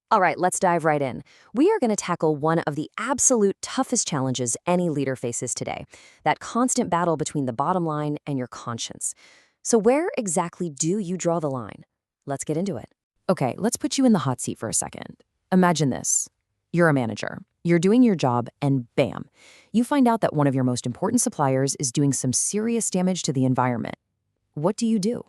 All right, let's dive right in. We are going to tackle one of the absolute toughest challenges any leader faces today, that constant battle between the bottom line and your conscience. So, where exactly do you draw the line? Let's get into it. Okay, let's put you in the hot seat for a second. Imagine this. You're a manager. You're doing your job, and bam, you find out that one of your most important suppliers is doing some serious damage to the environment. What do you do?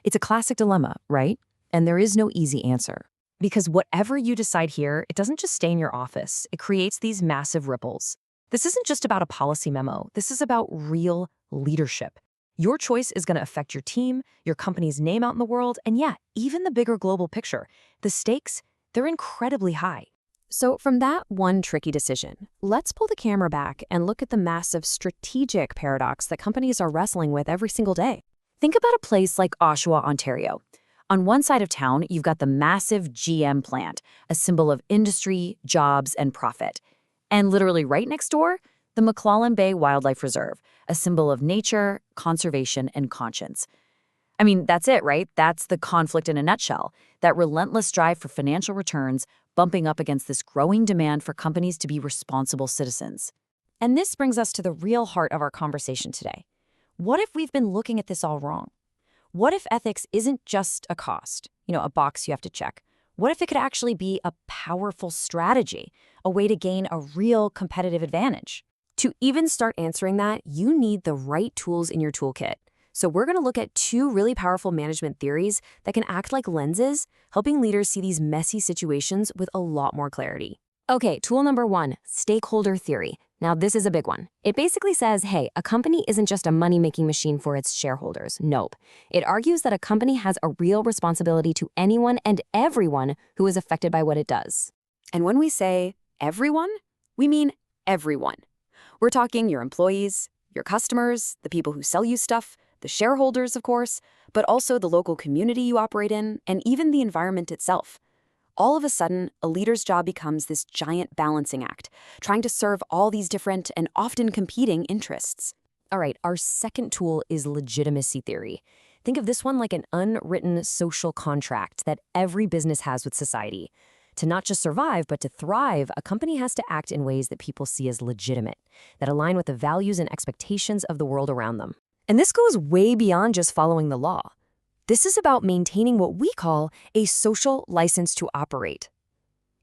It's a classic dilemma, right? And there is no easy answer. Because whatever you decide here, it doesn't just stay in your office. It creates these massive ripples. This isn't just about a policy memo. This is about real leadership. Your choice is going to affect your team, your company's name out in the world, and yeah, even the bigger global picture. The stakes, they're incredibly high. So from that one tricky decision, let's pull the camera back and look at the massive strategic paradox that companies are wrestling with every single day. Think about a place like Oshawa, Ontario. On one side of town, you've got the massive GM plant, a symbol of industry, jobs, and profit. And literally right next door, the McClellan Bay Wildlife Reserve, a symbol of nature, conservation, and conscience. I mean, that's it, right? That's the conflict in a nutshell. That relentless drive for financial returns bumping up against this growing demand for companies to be responsible citizens. And this brings us to the real heart of our conversation today. What if we've been looking at this all wrong? What if ethics isn't just a cost, a box you have to check? What if it could actually be a powerful strategy, a way to gain a real competitive advantage? To even start answering that, you need the right tools in your toolkit. So we're going to look at two really powerful management theories that can act like lenses, helping leaders see these messy situations with a lot more clarity. Okay, tool number one, stakeholder theory. Now, this is a big one. It basically says, hey, a company isn't just a money-making machine for its shareholders. Nope. It argues that a company has a real responsibility to anyone and everyone who is affected by what it does. And when we say everyone, we mean everyone. We're talking your employees, your customers, the people who sell you stuff, the shareholders, of course, but also the local community you operate in, and even the environment itself. All of a sudden, a leader's job becomes this giant balancing act, trying to serve all these different and often competing interests. All right, our second tool is legitimacy theory. Think of this one like an unwritten social contract that every business has with society. To not just survive, but to thrive, a company has to act in ways that people see as legitimate, that align with the values and expectations of the world around them. And this goes way beyond just following the law. This is about maintaining what we call a social license to operate.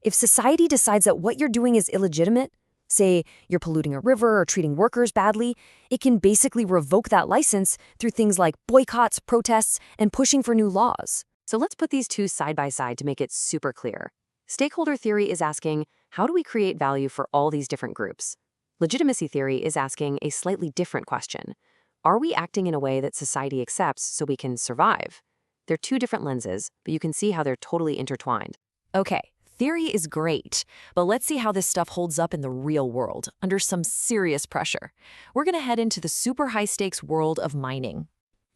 If society decides that what you're doing is illegitimate, say you're polluting a river or treating workers badly, it can basically revoke that license through things like boycotts, protests, and pushing for new laws. So let's put these two side by side to make it super clear. Stakeholder theory is asking, how do we create value for all these different groups? Legitimacy theory is asking a slightly different question. Are we acting in a way that society accepts so we can survive? They're two different lenses, but you can see how they're totally intertwined. Okay, theory is great, but let's see how this stuff holds up in the real world, under some serious pressure. We're going to head into the super high-stakes world of mining.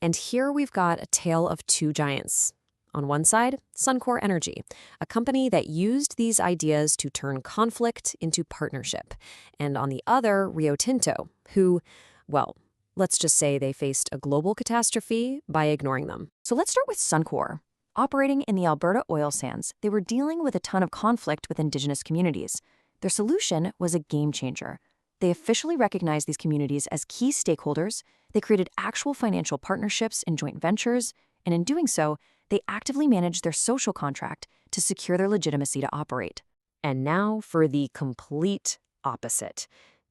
And here we've got a tale of two giants. On one side, Suncor Energy, a company that used these ideas to turn conflict into partnership. And on the other, Rio Tinto, who, well, let's just say they faced a global catastrophe by ignoring them. So let's start with Suncor. Operating in the Alberta oil sands, they were dealing with a ton of conflict with Indigenous communities. Their solution was a game changer. They officially recognized these communities as key stakeholders, they created actual financial partnerships and joint ventures, and in doing so, they actively managed their social contract to secure their legitimacy to operate. And now for the complete opposite.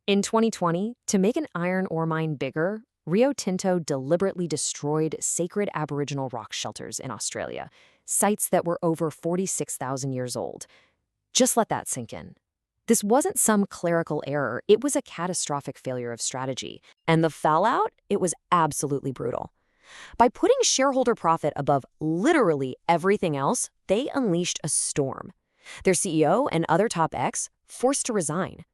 In 2020, to make an iron ore mine bigger, Rio Tinto deliberately destroyed sacred Aboriginal rock shelters in Australia, sites that were over 46,000 years old. Just let that sink in. This wasn't some clerical error, it was a catastrophic failure of strategy. And the fallout? It was absolutely brutal. By putting shareholder profit above literally everything else, they unleashed a storm. Their CEO and other top execs forced to resign.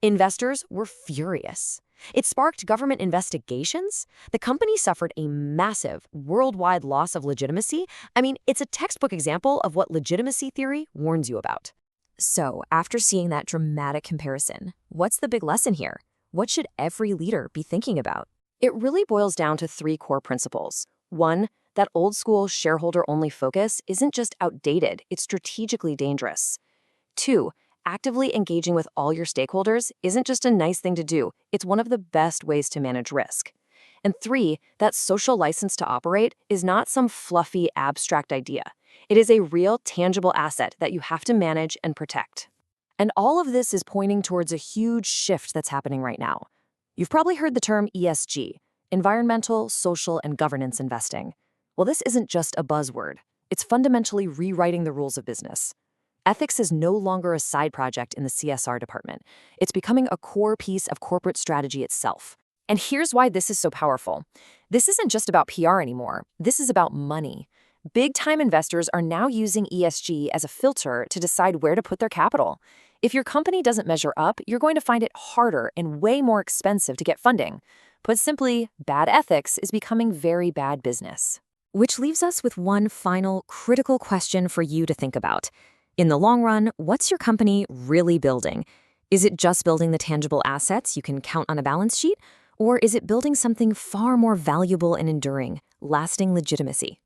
Investors were furious. It sparked government investigations. The company suffered a massive worldwide loss of legitimacy. I mean, it's a textbook example of what legitimacy theory warns you about. So, after seeing that dramatic comparison, what's the big lesson here? What should every leader be thinking about? It really boils down to three core principles. One, that old-school shareholder-only focus isn't just outdated, it's strategically dangerous. 2. Actively engaging with all your stakeholders isn't just a nice thing to do, it's one of the best ways to manage risk. And 3, that social license to operate is not some fluffy, abstract idea. It is a real, tangible asset that you have to manage and protect. And all of this is pointing towards a huge shift that's happening right now. You've probably heard the term ESG, environmental, social, and governance investing. Well, this isn't just a buzzword. It's fundamentally rewriting the rules of business. Ethics is no longer a side project in the CSR department. It's becoming a core piece of corporate strategy itself. And here's why this is so powerful. This isn't just about PR anymore. This is about money. Big-time investors are now using ESG as a filter to decide where to put their capital. If your company doesn't measure up, you're going to find it harder and way more expensive to get funding. Put simply, bad ethics is becoming very bad business. Which leaves us with one final critical question for you to think about. In the long run, what's your company really building? Is it just building the tangible assets you can count on a balance sheet? Or is it building something far more valuable and enduring, lasting legitimacy?